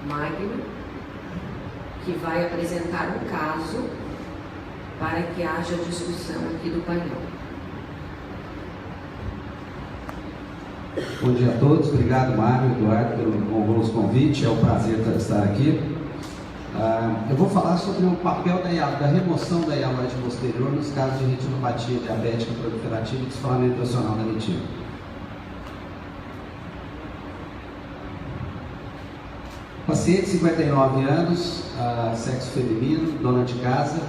magna, que vai apresentar um caso para que haja discussão aqui do painel. Bom dia a todos, obrigado Mário, Eduardo, pelo honroso convite, é um prazer estar aqui. Eu vou falar sobre o papel da remoção da hialoide posterior nos casos de retinopatia diabética proliferativa e descolamento tracional da retina. Paciente de 59 anos, sexo feminino, dona de casa,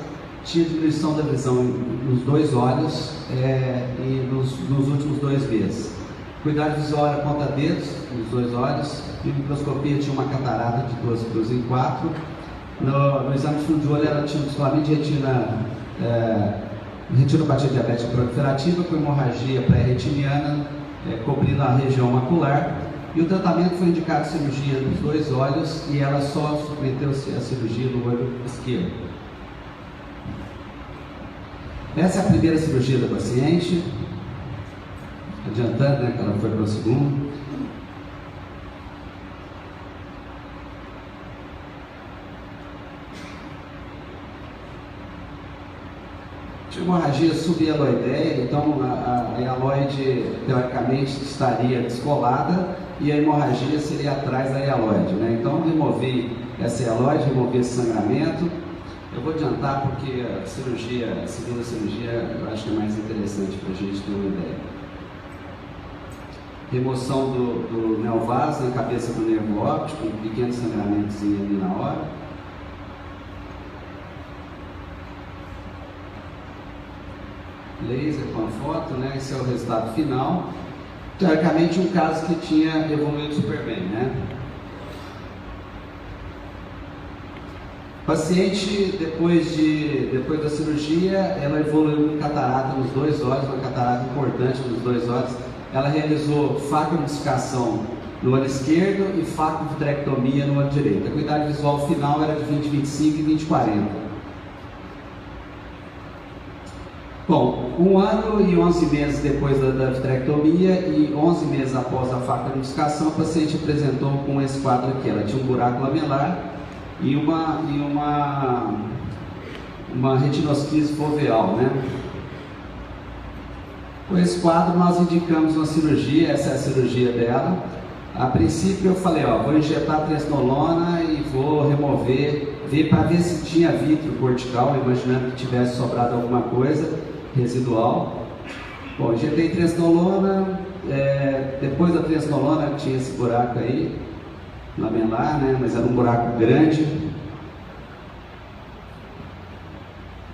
tinha diminuição da visão nos dois olhos e nos últimos 2 meses. Cuidado visual era conta-dedos nos dois olhos, e microscopia tinha uma catarata de 12/4. No exame de fundo de olho ela tinha um descolamento de retinopatia diabética proliferativa com hemorragia pré-retiniana cobrindo a região macular, e o tratamento foi indicado cirurgia nos dois olhos e ela só submeteu-se à cirurgia no olho esquerdo. Essa é a primeira cirurgia da paciente, adiantando, né, que ela foi para o segundo. Tinha hemorragia subhialoideia, então a hialoide teoricamente estaria descolada e a hemorragia seria atrás da hialoide, né? Então removi essa hialoide, removi esse sangramento. Eu vou adiantar porque a segunda cirurgia, eu acho que é mais interessante para a gente ter uma ideia. Remoção do neovaso na cabeça do nervo óptico, um pequeno sangramentos ali na hora. Laser com a foto, né? Esse é o resultado final. Teoricamente, um caso que tinha evoluído super bem, né? Paciente, depois da cirurgia, ela evoluiu com catarata nos dois olhos, uma catarata importante nos dois olhos. Ela realizou facomodificação no olho esquerdo e facovitrectomia no olho direito. A acuidade visual final era de 20/25 e 20/40. Bom, 1 ano e 11 meses depois da vitrectomia e 11 meses após a facomodificação, a paciente apresentou com esse quadro aqui. Ela tinha um buraco lamelar e uma retinosquise foveal, né? Com esse quadro nós indicamos uma cirurgia, essa é a cirurgia dela. A princípio eu falei, vou injetar triazonolona e vou remover, para ver se tinha vítreo cortical, imaginando que tivesse sobrado alguma coisa residual. Bom, injetei triazonolona, depois da triazonolona tinha esse buraco aí, lamelar, né, mas era um buraco grande.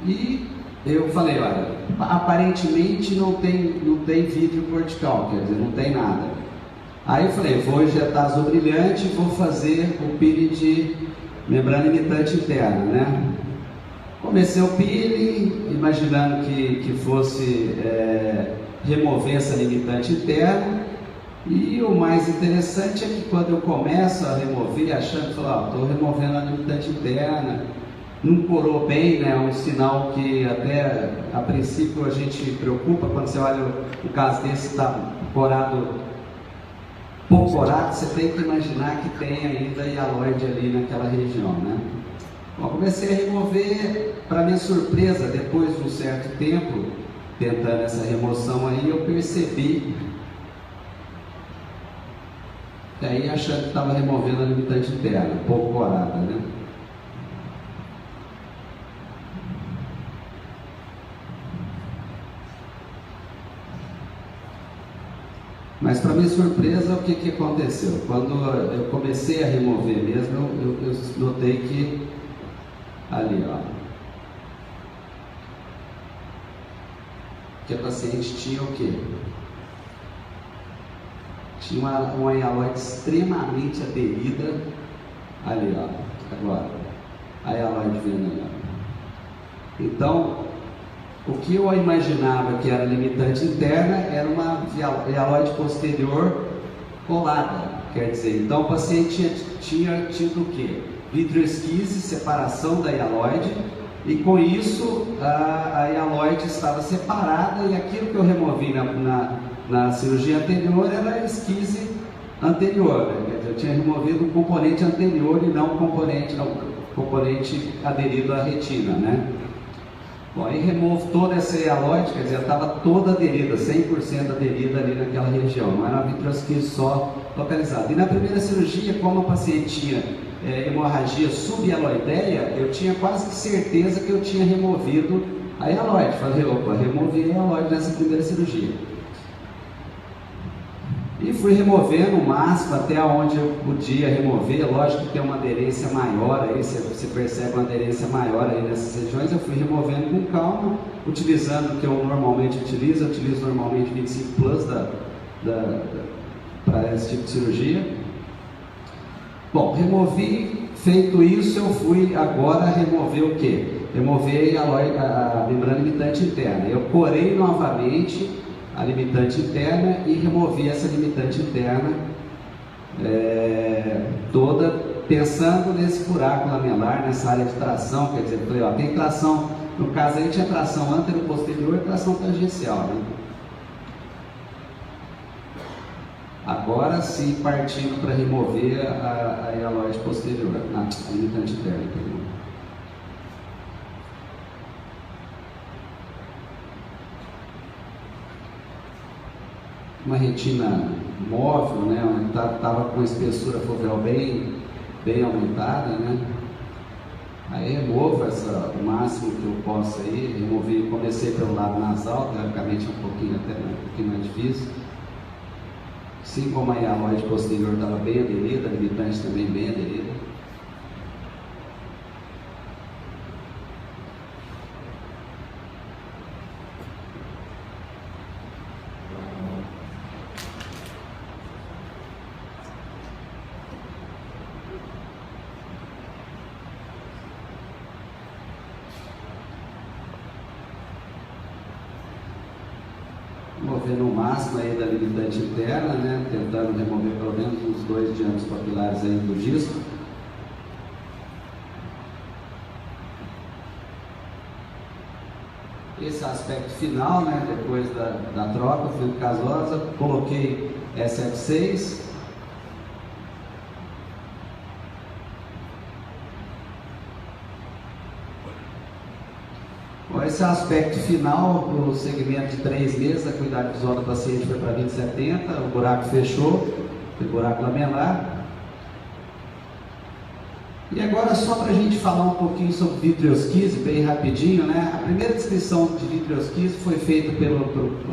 E eu falei, olha, aparentemente não tem vítreo cortical, quer dizer, não tem nada. Aí eu falei, vou injetar azul brilhante e vou fazer o peeling de membrana imitante interna, né? Comecei o peeling, imaginando que fosse remover essa limitante interna, e o mais interessante é que quando eu começo a remover, achando que estou removendo a limitante interna, não corou bem, né? Um sinal que até a princípio a gente preocupa quando você olha o caso desse, está corado, pouco corado, você tem que imaginar que tem ainda hialoide ali naquela região, né? Bom, comecei a remover, para minha surpresa, depois de um certo tempo, tentando essa remoção aí, eu percebi, e aí achando que estava removendo a limitante interna, pouco corada, né? Mas para minha surpresa, o que aconteceu? Quando eu comecei a remover mesmo, eu notei que ali, que a paciente tinha o quê? Tinha uma hialoide extremamente aderida ali, agora. A hialoide vendo ali, Então, o que eu imaginava que era limitante interna era uma hialoide posterior colada, quer dizer, então o paciente tinha tido o quê? Vitreoesquise, separação da hialoide, e com isso a hialoide estava separada, e aquilo que eu removi na cirurgia anterior era a esquise anterior, né? Quer dizer, Eu tinha removido um componente anterior e não o componente aderido à retina, né? Bom, aí removo toda essa hialoide, quer dizer, estava toda aderida, 100% aderida ali naquela região, não era uma vitrosquise só localizada. E na primeira cirurgia, como a paciente tinha hemorragia subhialoideia, eu tinha quase que certeza que eu tinha removido a hialoide. Falei, opa, removi a hialoide nessa primeira cirurgia. E fui removendo o máximo até onde eu podia remover. Lógico que tem uma aderência maior aí, você percebe uma aderência maior aí nessas regiões. Eu fui removendo com calma, utilizando o que eu normalmente utilizo. Eu utilizo normalmente 25 Plus para esse tipo de cirurgia. Bom, removi. Feito isso, eu fui agora remover o quê? Remover a membrana limitante interna. Eu corei novamente a limitante interna e removi essa limitante interna toda, pensando nesse buraco lamelar, nessa área de tração. Quer dizer, eu falei, ó, tem tração, no caso aí tinha tração antero-posterior e tração tangencial, né? Agora sim, partindo para remover a hialoide posterior, a limitante interna. Uma retina móvel, né, onde estava com a espessura foveal bem aumentada, né? Aí removo o máximo que eu posso aí, removi, comecei pelo lado nasal, teoricamente um pouquinho mais difícil. Assim como a hialoide posterior estava bem aderida, a limitante também bem aderida. Removendo o máximo aí da limitante interna, né? Tentando remover pelo menos uns 2 diâmetros papilares aí do disco. Esse aspecto final, né? Depois da troca, fluido casosa, coloquei SF6. Esse é o aspecto final do segmento de 3 meses, a acuidade visual do paciente foi para 20/70, o buraco fechou, o buraco lamelar. E agora só para a gente falar um pouquinho sobre vitreosquise, bem rapidinho, né? A primeira descrição de vitreosquise foi feita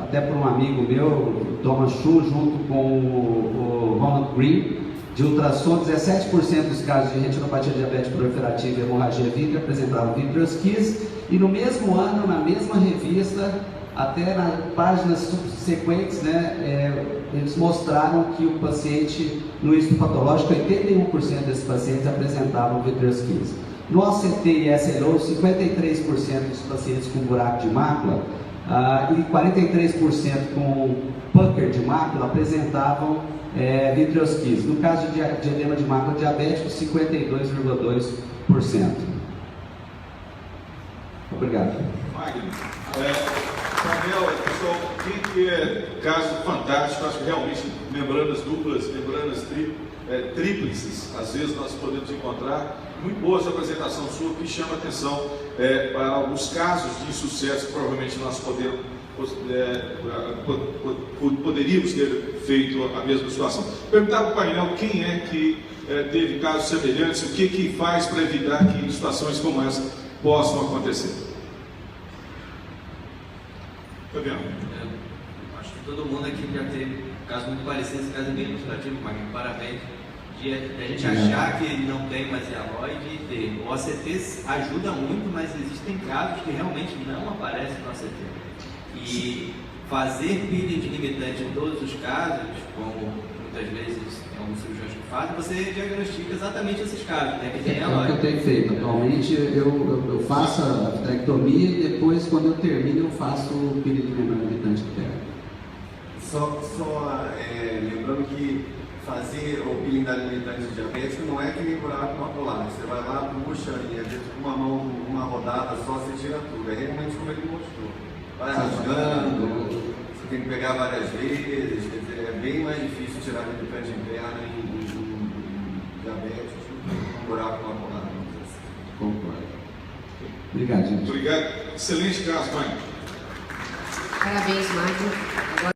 até por um amigo meu, o Thomas Chu, junto com o Ronald Green, de ultrassom. 17% dos casos de retinopatia diabética proliferativa e hemorragia vítrea apresentavam vitreosquise. E no mesmo ano, na mesma revista, até nas páginas subsequentes, né, eles mostraram que o paciente, no estudo patológico, 81% desses pacientes apresentavam vitreosquise. No OCT e SLO, 53% dos pacientes com buraco de mácula e 43% com pucker de mácula apresentavam vitreosquise. No caso de edema de mácula diabético, 52,2%. Obrigado. Magno. Daniel, pessoal, que caso fantástico, acho que realmente membranas duplas, membranas tríplices, às vezes nós podemos encontrar. Muito boa essa apresentação sua, que chama atenção para alguns casos de insucesso que provavelmente nós poderíamos ter feito a mesma situação. Perguntar para o painel quem é que teve casos semelhantes, o que faz para evitar que situações como essa possam acontecer. Fabiano. Acho que todo mundo aqui já teve um caso muito parecido, esse caso é bem ilustrativo, Magno, parabéns. De a gente achar que não tem mais hialoide e ter. O OCT ajuda muito, mas existem casos que realmente não aparecem no OCT. E fazer peeling limitante em todos os casos, como muitas vezes alguns cirurgiões que fazem, você diagnostica exatamente esses casos, né? Que tem hialoide. É o que eu tenho feito. Atualmente eu faço a vitrectomia e depois, quando eu termino, eu faço o peeling de membrana limitante interna. Lembrando que fazer o peeling da limitante diabética não é que nem buraco macular. Você vai lá, puxa e às vezes com uma mão, uma rodada só, você tira tudo. É realmente como ele mostrou. Vai rasgando, você tem que pegar várias vezes, quer dizer, é bem mais difícil tirar a limitante interna em Obrigado, gente. Obrigado. Excelente caso, mãe. Parabéns, Magno. Agora